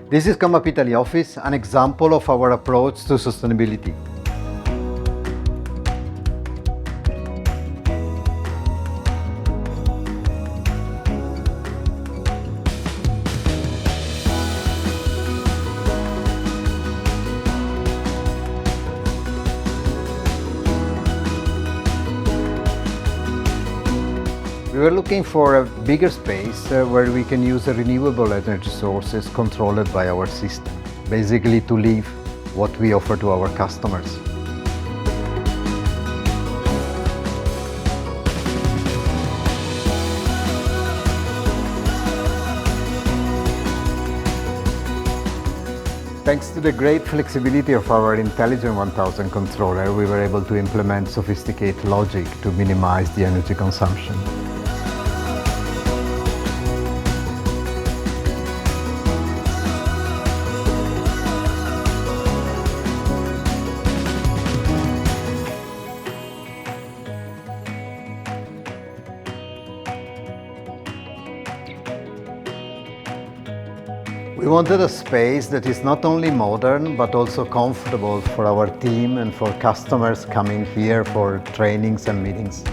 This is ComAp Italy office, an example of our approach to sustainability. We were looking for a bigger space where we can use the renewable energy sources controlled by our system, basically to live what we offer to our customers. Thanks to the great flexibility of our Intelligent 1000 controller, we were able to implement sophisticated logic to minimize the energy consumption. We wanted a space that is not only modern but also comfortable for our team and for customers coming here for trainings and meetings.